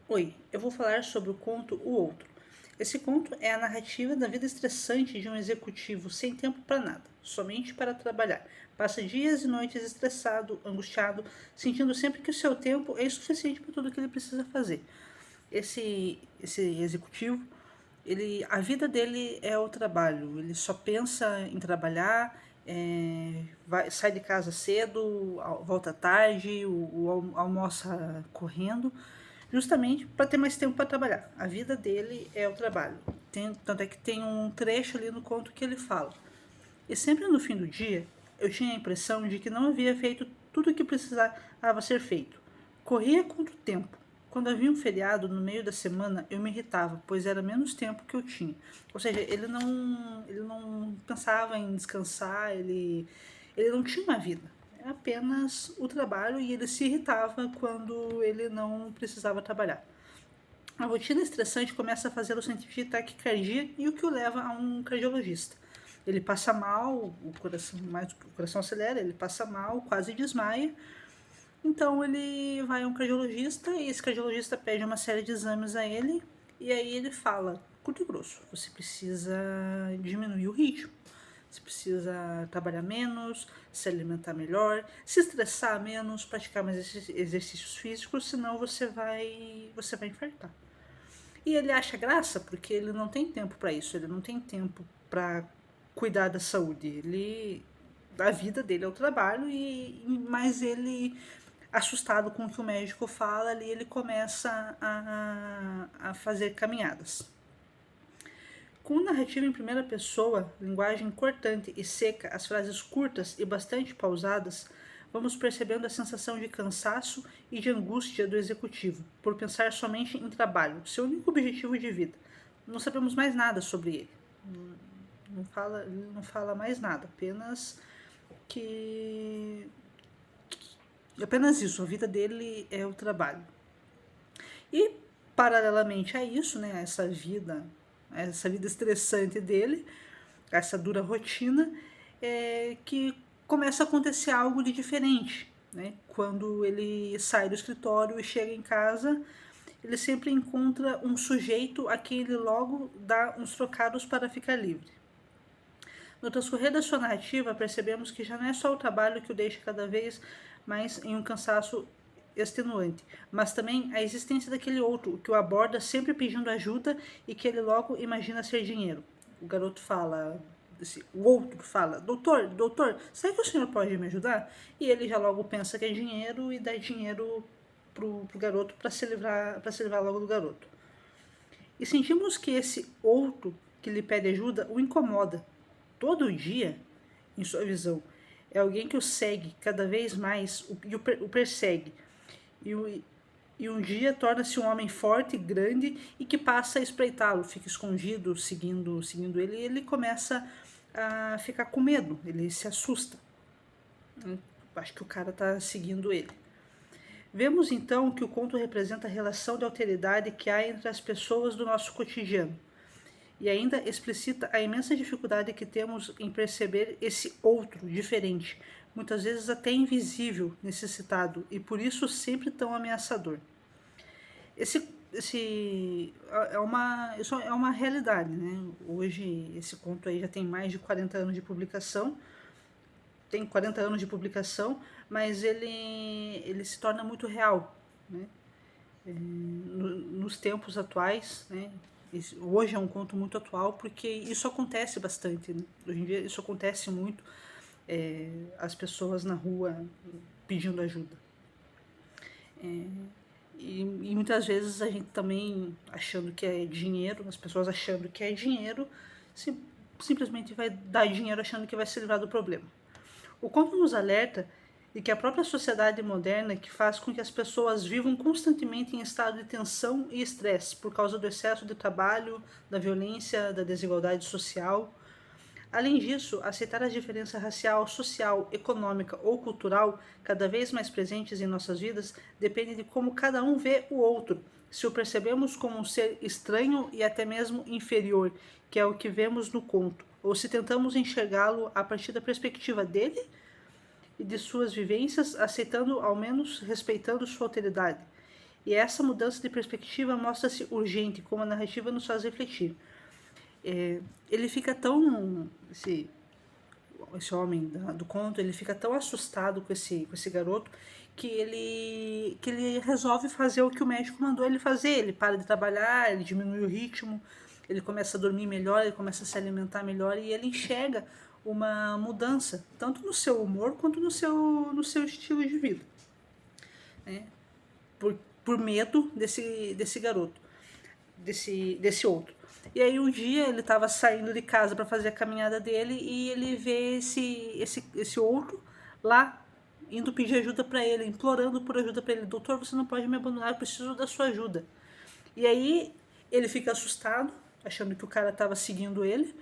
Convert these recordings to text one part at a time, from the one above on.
Oi, eu vou falar sobre o conto O Outro. Esse conto é a narrativa da vida estressante de um executivo sem tempo para nada, somente para trabalhar. Passa dias e noites estressado, angustiado, sentindo sempre que o seu tempo é insuficiente para tudo que ele precisa fazer. Esse executivo, a vida dele é o trabalho. Ele só pensa em trabalhar, sai de casa cedo, volta tarde, almoça correndo, justamente para ter mais tempo para trabalhar. A vida dele é o trabalho. Tanto é que tem um trecho ali no conto que ele fala: e sempre no fim do dia, eu tinha a impressão de que não havia feito tudo o que precisava ser feito. Corria contra o tempo. Quando havia um feriado no meio da semana, eu me irritava, pois era menos tempo que eu tinha. Ou seja, ele não pensava em descansar, ele não tinha uma vida. Era apenas o trabalho e ele se irritava quando ele não precisava trabalhar. A rotina estressante começa a fazê-lo sentir taquicardia e o que o leva a um cardiologista. Ele passa mal, o coração acelera, ele passa mal, quase desmaia. Então ele vai a um cardiologista e esse cardiologista pede uma série de exames a ele e aí ele fala, curto e grosso, você precisa diminuir o ritmo. Você precisa trabalhar menos, se alimentar melhor, se estressar menos, praticar mais exercícios físicos, senão você vai infartar. E ele acha graça porque ele não tem tempo para isso, ele não tem tempo para cuidar da saúde. A vida dele é o trabalho mas ele, assustado com o que o médico fala, ali ele começa a fazer caminhadas. Com narrativa em primeira pessoa, linguagem cortante e seca, as frases curtas e bastante pausadas, vamos percebendo a sensação de cansaço e de angústia do executivo, por pensar somente em trabalho, seu único objetivo de vida. Não sabemos mais nada sobre ele. Ele não fala mais nada, que. Apenas isso, a vida dele é o trabalho. E, paralelamente a isso, né, essa vida estressante dele, essa dura rotina, que começa a acontecer algo de diferente. Né? Quando ele sai do escritório e chega em casa, ele sempre encontra um sujeito a quem ele logo dá uns trocados para ficar livre. No transcorrer da sua narrativa, percebemos que já não é só o trabalho que o deixa cada vez mais em um cansaço extenuante, mas também a existência daquele outro que o aborda sempre pedindo ajuda e que ele logo imagina ser dinheiro. O garoto fala, o outro fala, doutor, será que o senhor pode me ajudar? E ele já logo pensa que é dinheiro e dá dinheiro pro garoto para se livrar logo do garoto. E sentimos que esse outro que lhe pede ajuda o incomoda. Todo dia, em sua visão, é alguém que o segue cada vez mais e o persegue. E um dia torna-se um homem forte, grande e que passa a espreitá-lo, fica escondido, seguindo ele, e ele começa a ficar com medo, ele se assusta. Acho que o cara está seguindo ele. Vemos então que o conto representa a relação de alteridade que há entre as pessoas do nosso cotidiano e ainda explicita a imensa dificuldade que temos em perceber esse outro diferente, muitas vezes até invisível, necessitado e por isso sempre tão ameaçador. Isso é uma realidade, né? Hoje esse conto aí já tem mais de 40 anos de publicação, mas ele se torna muito real, né? Nos tempos atuais, né? Hoje é um conto muito atual porque isso acontece bastante, né? Hoje em dia isso acontece muito, as pessoas na rua pedindo ajuda. E muitas vezes a gente também achando que é dinheiro, as pessoas achando que é dinheiro, simplesmente vai dar dinheiro achando que vai se livrar do problema. O conto nos alerta de que a própria sociedade moderna que faz com que as pessoas vivam constantemente em estado de tensão e estresse por causa do excesso de trabalho, da violência, da desigualdade social. Além disso, aceitar a diferença racial, social, econômica ou cultural cada vez mais presentes em nossas vidas depende de como cada um vê o outro, se o percebemos como um ser estranho e até mesmo inferior, que é o que vemos no conto, ou se tentamos enxergá-lo a partir da perspectiva dele e de suas vivências, aceitando, ao menos respeitando sua alteridade. E essa mudança de perspectiva mostra-se urgente, como a narrativa nos faz refletir. Ele fica tão... Esse homem do conto, ele fica tão assustado com esse garoto que ele resolve fazer o que o médico mandou ele fazer. Ele para de trabalhar, ele diminui o ritmo, ele começa a dormir melhor, ele começa a se alimentar melhor e ele enxerga uma mudança, tanto no seu humor quanto no seu estilo de vida, né? Por medo desse garoto, desse outro. E aí um dia ele estava saindo de casa para fazer a caminhada dele e ele vê esse outro lá indo pedir ajuda para ele, implorando por ajuda para ele. Doutor, você não pode me abandonar, eu preciso da sua ajuda. E aí ele fica assustado, achando que o cara estava seguindo ele,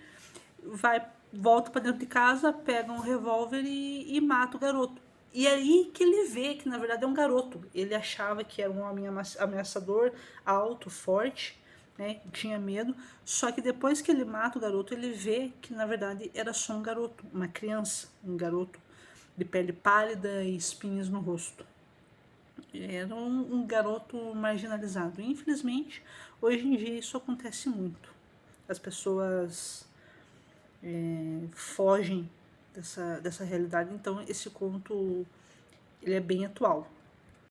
volta para dentro de casa, pega um revólver e mata o garoto. E é aí que ele vê que na verdade é um garoto. Ele achava que era um homem ameaçador, alto, forte, né? Tinha medo. Só que depois que ele mata o garoto, ele vê que na verdade era só um garoto, uma criança, um garoto de pele pálida e espinhos no rosto. Era um garoto marginalizado. E, infelizmente, hoje em dia isso acontece muito. As pessoas fogem dessa realidade. Então esse conto ele é bem atual.